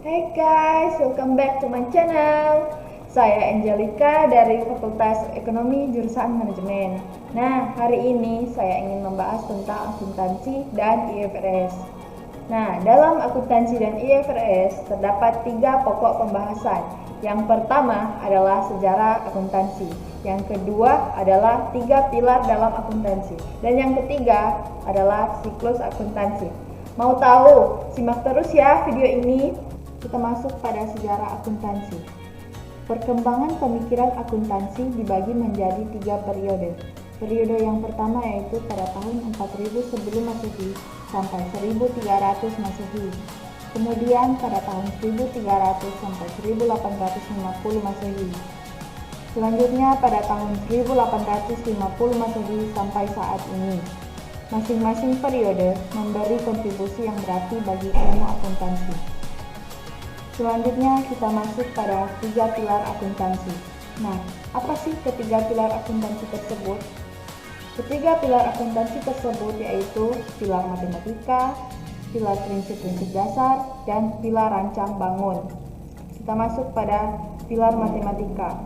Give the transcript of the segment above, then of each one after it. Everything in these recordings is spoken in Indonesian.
Hey guys, welcome back to my channel. Saya Angelica dari Fakultas Ekonomi Jurusan Manajemen. Nah, hari ini saya ingin membahas tentang akuntansi dan IFRS. Nah, dalam akuntansi dan IFRS terdapat 3 pokok pembahasan. Yang pertama adalah sejarah akuntansi. Yang kedua adalah 3 pilar dalam akuntansi. Dan yang ketiga adalah siklus akuntansi. Mau tahu? Simak terus ya video ini. Kita masuk pada sejarah akuntansi. Perkembangan pemikiran akuntansi dibagi menjadi 3 periode. Periode yang pertama yaitu pada tahun 4000 sebelum Masehi sampai 1300 Masehi. Kemudian pada tahun 1300 sampai 1850 Masehi. Selanjutnya pada tahun 1850 Masehi sampai saat ini. Masing-masing periode memberi kontribusi yang berarti bagi ilmu akuntansi. Selanjutnya kita masuk pada 3 pilar akuntansi. Nah, apa sih ketiga pilar akuntansi tersebut? Ketiga pilar akuntansi tersebut yaitu pilar matematika, pilar prinsip-prinsip dasar, dan pilar rancang bangun. Kita masuk pada pilar matematika.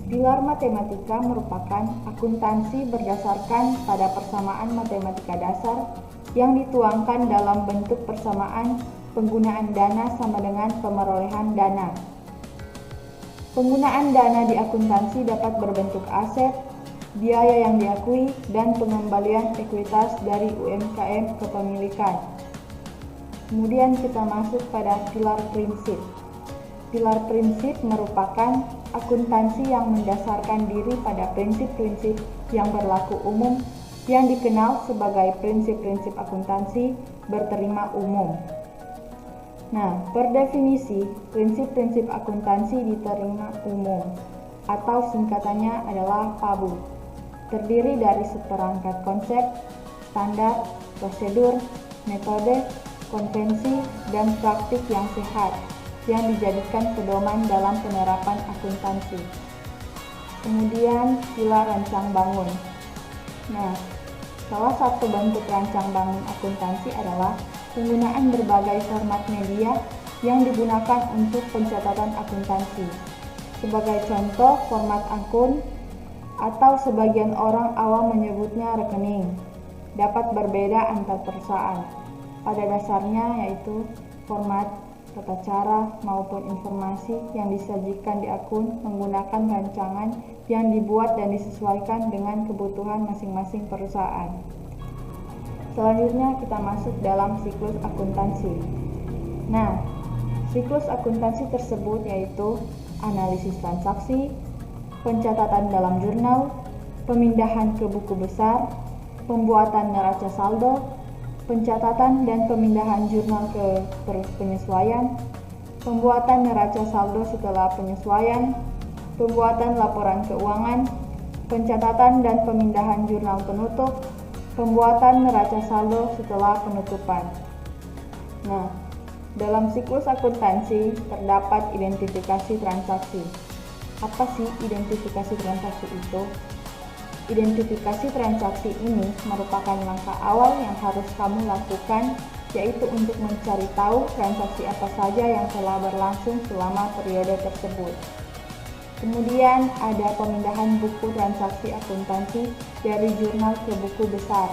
Pilar matematika merupakan akuntansi berdasarkan pada persamaan matematika dasar yang dituangkan dalam bentuk persamaan penggunaan dana sama dengan pemerolehan dana. Penggunaan dana di akuntansi dapat berbentuk aset, biaya yang diakui, dan pengembalian ekuitas dari UMKM kepemilikan. Kemudian kita masuk pada pilar prinsip. Pilar prinsip merupakan akuntansi yang mendasarkan diri pada prinsip-prinsip yang berlaku umum yang dikenal sebagai prinsip-prinsip akuntansi berterima umum. Nah, per definisi, prinsip-prinsip akuntansi diterima umum atau singkatannya adalah PABU. Terdiri dari seperangkat konsep, standar, prosedur, metode, konvensi, dan praktik yang sehat yang dijadikan pedoman dalam penerapan akuntansi. Kemudian, pilar rancang bangun. Nah, salah satu bentuk rancang bangun akuntansi adalah penggunaan berbagai format media yang digunakan untuk pencatatan akuntansi. Sebagai contoh, format akun atau sebagian orang awam menyebutnya rekening dapat berbeda antar perusahaan. Pada dasarnya yaitu format, tata cara, maupun informasi yang disajikan di akun menggunakan rancangan yang dibuat dan disesuaikan dengan kebutuhan masing-masing perusahaan. Selanjutnya kita masuk dalam siklus akuntansi. Nah, siklus akuntansi tersebut yaitu analisis transaksi, pencatatan dalam jurnal, pemindahan ke buku besar, pembuatan neraca saldo, pencatatan dan pemindahan jurnal ke penyesuaian, pembuatan neraca saldo setelah penyesuaian, pembuatan laporan keuangan, pencatatan dan pemindahan jurnal penutup, pembuatan neraca saldo setelah penutupan. Nah, dalam siklus akuntansi terdapat identifikasi transaksi. Apa sih identifikasi transaksi itu? Identifikasi transaksi ini merupakan langkah awal yang harus kamu lakukan, yaitu untuk mencari tahu transaksi apa saja yang telah berlangsung selama periode tersebut. Kemudian ada pemindahan buku transaksi akuntansi dari jurnal ke buku besar.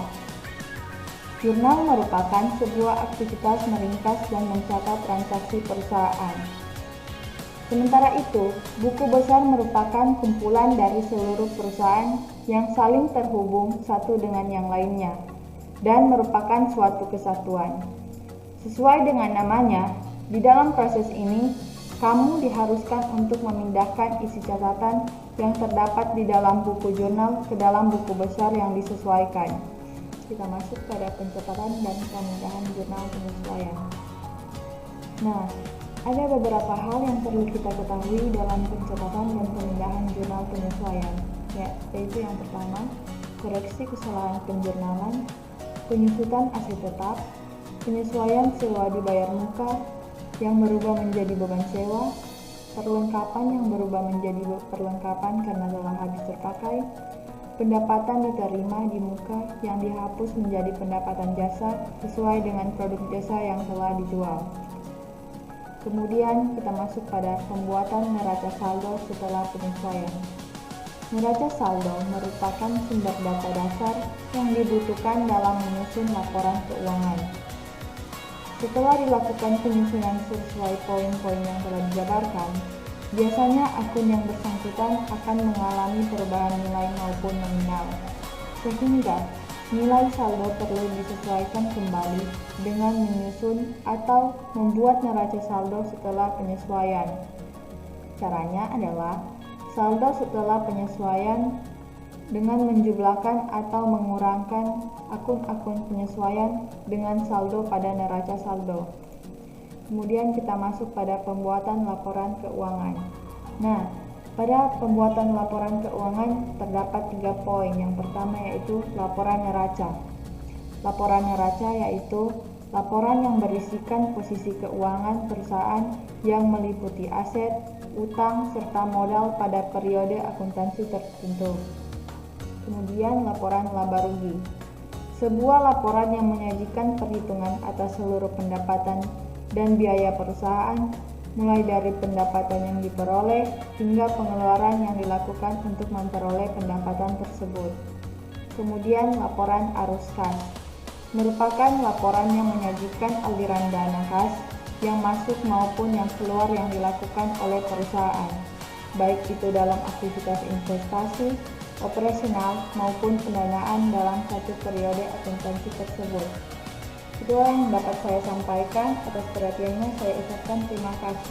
Jurnal merupakan sebuah aktivitas meringkas dan mencatat transaksi perusahaan. Sementara itu, buku besar merupakan kumpulan dari seluruh perusahaan yang saling terhubung satu dengan yang lainnya dan merupakan suatu kesatuan. Sesuai dengan namanya, di dalam proses ini kamu diharuskan untuk memindahkan isi catatan yang terdapat di dalam buku jurnal ke dalam buku besar yang disesuaikan. Kita masuk pada pencatatan dan pemindahan jurnal penyesuaian. Nah, ada beberapa hal yang perlu kita ketahui dalam pencatatan dan pemindahan jurnal penyesuaian, yaitu yang pertama, koreksi kesalahan penjurnalan, penyusutan aset tetap, penyesuaian sewa dibayar muka yang berubah menjadi beban sewa, perlengkapan yang berubah menjadi perlengkapan karena telah habis terpakai, pendapatan diterima di muka yang dihapus menjadi pendapatan jasa sesuai dengan produk jasa yang telah dijual. Kemudian kita masuk pada pembuatan neraca saldo setelah penyesuaian. Neraca saldo merupakan sumber data dasar yang dibutuhkan dalam menyusun laporan keuangan. Setelah dilakukan penyusunan sesuai poin-poin yang telah dijabarkan, biasanya akun yang bersangkutan akan mengalami perubahan nilai maupun nominal, sehingga nilai saldo perlu disesuaikan kembali dengan menyusun atau membuat neraca saldo setelah penyesuaian. Caranya adalah saldo setelah penyesuaian dengan menjumlahkan atau mengurangkan akun-akun penyesuaian dengan saldo pada neraca saldo. Kemudian kita masuk pada pembuatan laporan keuangan. Nah, pada pembuatan laporan keuangan terdapat 3 poin. Yang pertama yaitu laporan neraca. Laporan neraca yaitu laporan yang berisikan posisi keuangan perusahaan yang meliputi aset, utang, serta modal pada periode akuntansi tertentu. Kemudian laporan laba rugi. Sebuah laporan yang menyajikan perhitungan atas seluruh pendapatan dan biaya perusahaan, mulai dari pendapatan yang diperoleh hingga pengeluaran yang dilakukan untuk memperoleh pendapatan tersebut. Kemudian laporan arus kas. Merupakan laporan yang menyajikan aliran dana kas yang masuk maupun yang keluar yang dilakukan oleh perusahaan, baik itu dalam aktivitas investasi, operasional, maupun pendanaan dalam satu periode akuntansi tersebut. Itulah yang dapat saya sampaikan. Atas perhatiannya saya ucapkan terima kasih.